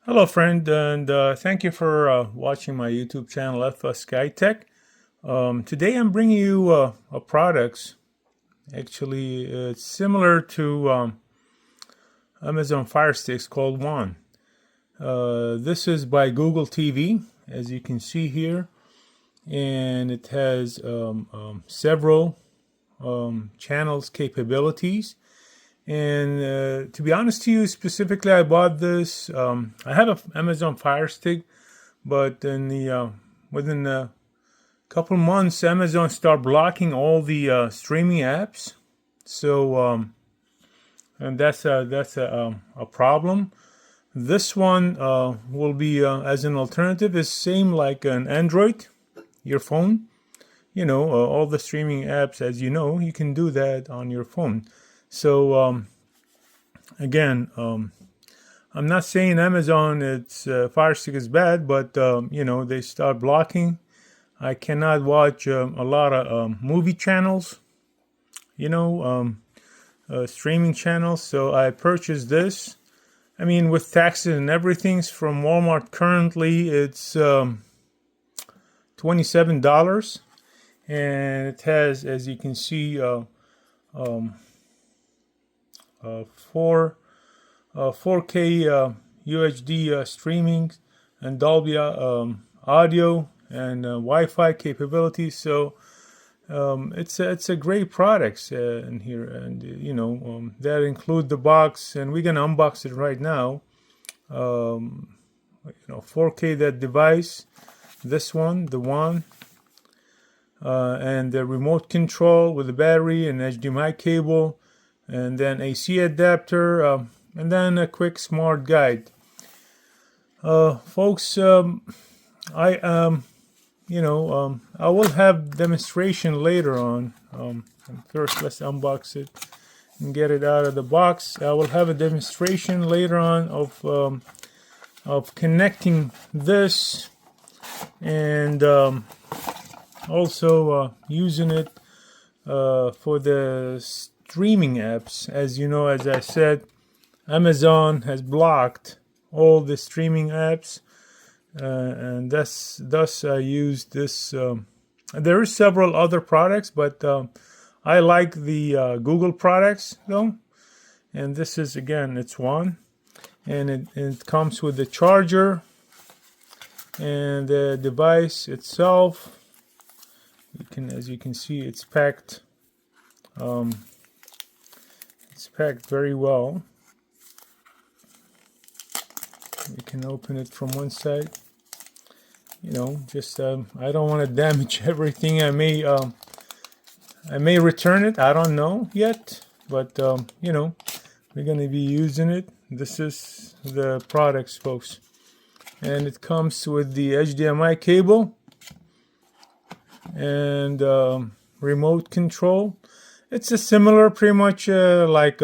Hello, friend, and thank you for watching my YouTube channel, FSkyTech. Today, I'm bringing you a products. Actually, it's similar to Amazon Fire Sticks called One. This is by Google TV, as you can see here, and it has several channels capabilities. And to be honest to you, specifically, I bought this. I have an Amazon Fire Stick, but within a couple months, Amazon start blocking all the streaming apps. So and that's a problem. This one will be as an alternative. Is same like an Android, your phone. All the streaming apps, as you know, you can do that on your phone. So again, I'm not saying Amazon it's Fire Stick is bad, but they start blocking. I cannot watch a lot of movie channels, streaming channels. So I purchased this. I mean, with taxes and everything from Walmart currently, it's $27, and it has, as you can see, four 4K UHD streaming and Dolby audio and Wi-Fi capabilities. So it's a great products in here, and that include the box, and we're gonna unbox it right now. 4K that device, this one, the one, and the remote control with the battery and HDMI cable, and then AC adapter, and then a quick smart guide. Folks, I I will have demonstration later on. First, let's unbox it and get it out of the box. I will have a demonstration later on of connecting this and also using it for the streaming apps. As you know, as I said, Amazon has blocked all the streaming apps, and thus I used this. There is several other products, but I like the Google products though. And this is, again, it's one, and it comes with the charger and the device itself. As you can see, it's packed. It's packed very well. You can open it from one side. Just I don't want to damage everything. I may return it. I don't know yet, but we're gonna be using it. This is the products, folks, and it comes with the HDMI cable and remote control. It's a similar, pretty much like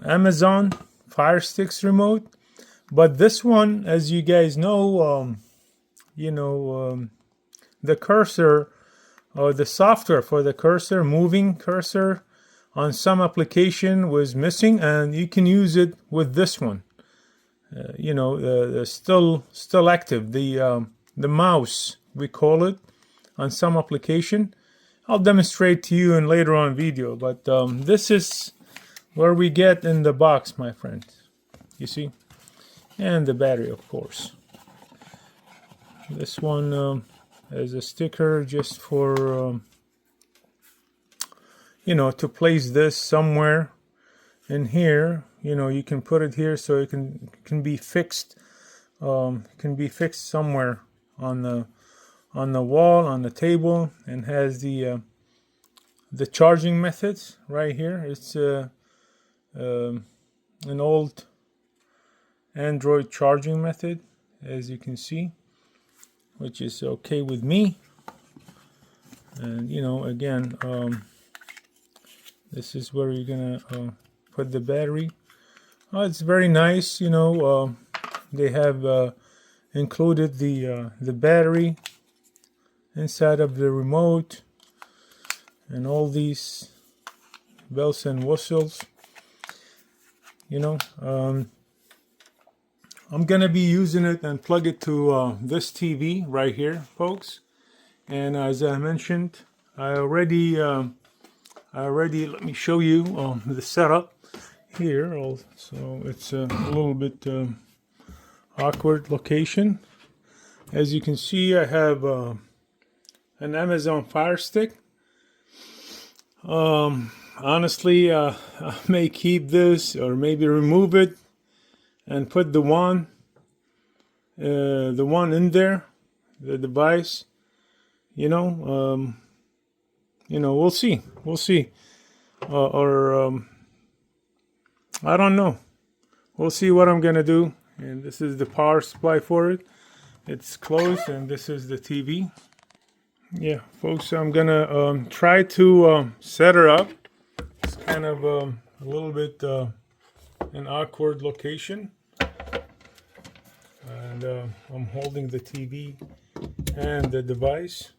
Amazon Fire Sticks remote, but this one, as you guys know, the cursor or the software for the cursor, moving cursor, on some application was missing, and you can use it with this one. Still active. The mouse, we call it, on some application. I'll demonstrate to you in later on video, but this is where we get in the box, my friend. You see, and the battery, of course. This one is a sticker just for to place this somewhere in here. You can put it here so it can be fixed. Can be fixed somewhere on the wall, on the table, and has the charging methods right here. It's an old Android charging method, as you can see, which is okay with me. And again, this is where you're gonna put the battery. It's very nice. They have included the battery inside of the remote and all these bells and whistles. you know. I'm gonna be using it and plug it to this TV right here, folks. And as I mentioned, I already let me show you the setup here. So it's a little bit awkward location. As you can see, I have an Amazon Fire Stick. Honestly, I may keep this or maybe remove it and put the one in there, the device. We'll see. Or I don't know. We'll see what I'm gonna do. And this is the power supply for it. It's closed, and this is the TV. Yeah, folks, I'm gonna try to set her up. It's kind of a little bit an awkward location, and I'm holding the TV and the device.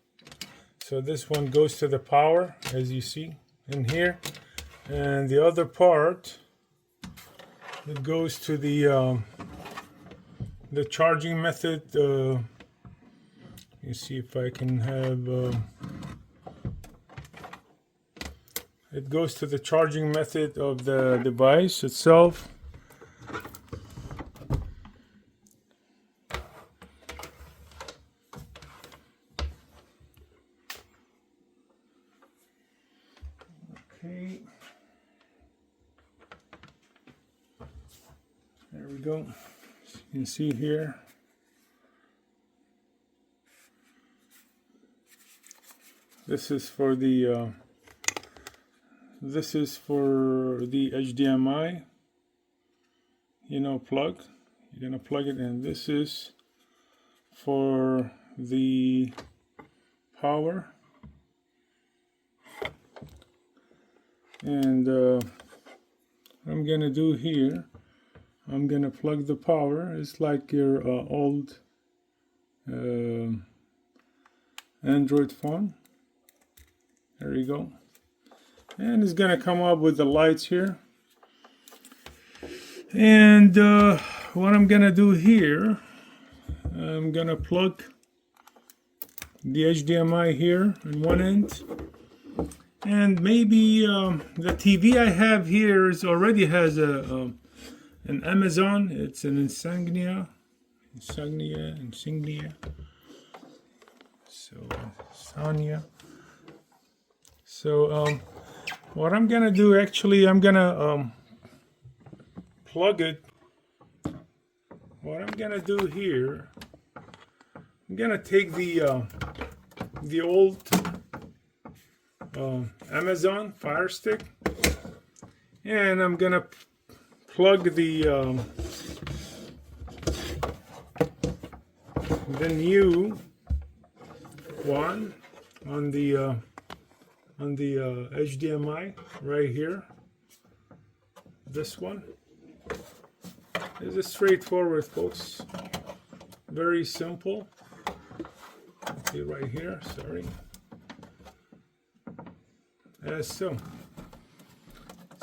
So this one goes to the power, as you see in here, and the other part, it goes to the charging method. You see if I can have it goes to the charging method of the device itself. Okay, there we go. As you can see here, this is for the HDMI, plug. You're gonna plug it in. This is for the power, and what I'm gonna do here, I'm gonna plug the power. It's like your old Android phone. There you go. And it's gonna come up with the lights here. And what I'm gonna do here, I'm gonna plug the HDMI here on one end, and maybe the TV I have here already has an Amazon. It's an Insignia. So Sonia. So what I'm gonna do, actually, I'm gonna plug it. What I'm gonna do here, I'm gonna take the old Amazon Fire Stick, and I'm gonna plug the new one on the HDMI right here. This one. This is straightforward, folks. Very simple. Okay, right here. Sorry.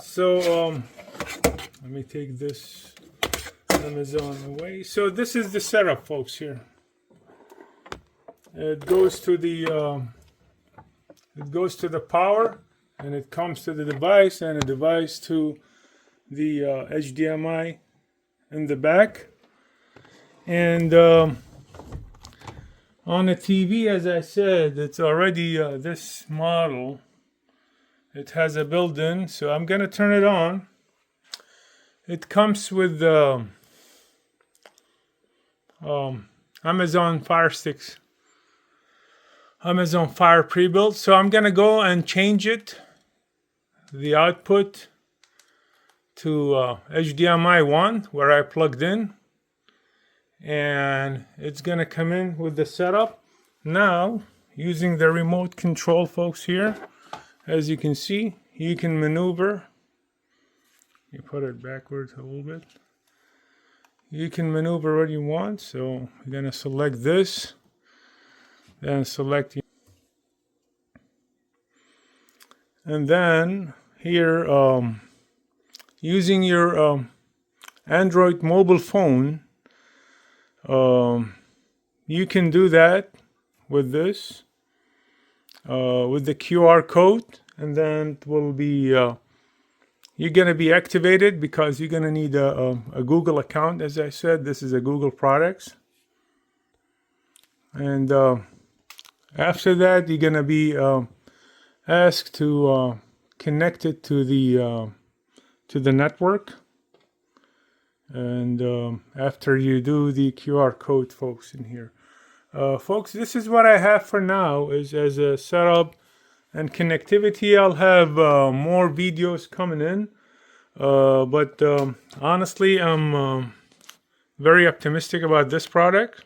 So let me take this Amazon away. So this is the setup, folks. Here. It goes to the power, and it comes to the device, and a device to the HDMI in the back. And on the TV, as I said, it's already this model. It has a built-in, so I'm gonna turn it on. It comes with Amazon Fire Sticks. Amazon Fire pre-built. So I'm gonna go and change it, the output, to HDMI 1 where I plugged in, and it's gonna come in with the setup. Now, using the remote control, folks, here, as you can see, you can maneuver. You put it backwards a little bit. You can maneuver what you want. So you're gonna select this, then select, and then here using your Android mobile phone, you can do that with this, with the QR code, and then it will be you're going to be activated because you're going to need a Google account. As I said, this is a Google products. And after that, you're going to be asked to connect it to the network. And after you do the QR code, folks, in here. Folks, this is what I have for now is as a setup and connectivity. I'll have more videos coming in, but honestly, I'm very optimistic about this product.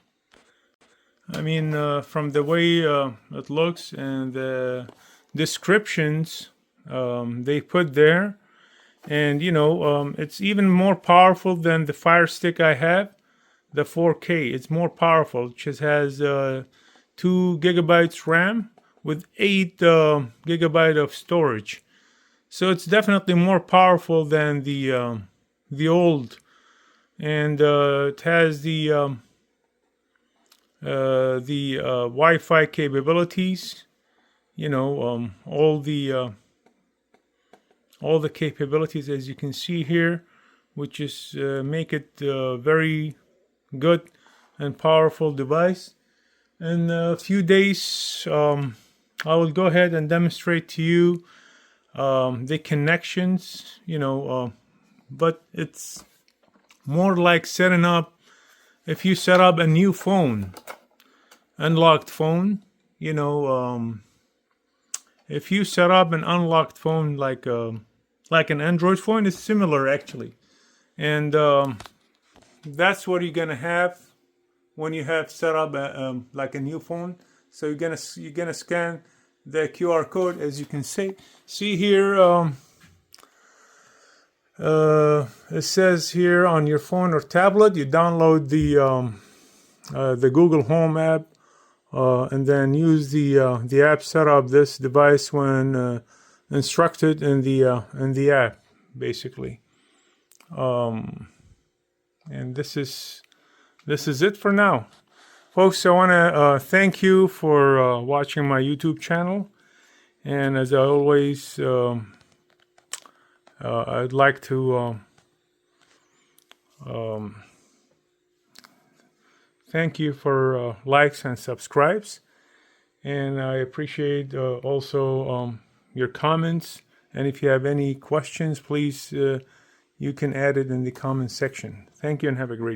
I mean, from the way it looks and the descriptions they put there, and it's even more powerful than the Fire Stick I have, the 4K. It's more powerful. It just has 2 gigabytes RAM with 8 gigabyte of storage. So it's definitely more powerful than the old, and it has the Wi-Fi capabilities. All the capabilities, as you can see here, which is make it very good and powerful device. In a few days, I will go ahead and demonstrate to you the connections, but it's more like setting up, if you set up a new phone, unlocked phone, if you set up an unlocked phone like an Android phone, it's similar actually. And that's what you're gonna have when you have set up like a new phone. So you're gonna scan the QR code, as you can see here. It says here on your phone or tablet, you download the Google Home app, and then use the app set up this device when instructed in the app, basically. And this is it for now, folks. I want to thank you for watching my YouTube channel, and as I always, I'd like to thank you for likes and subscribes, and I appreciate also your comments. And if you have any questions, please you can add it in the comment section. Thank you and have a great day.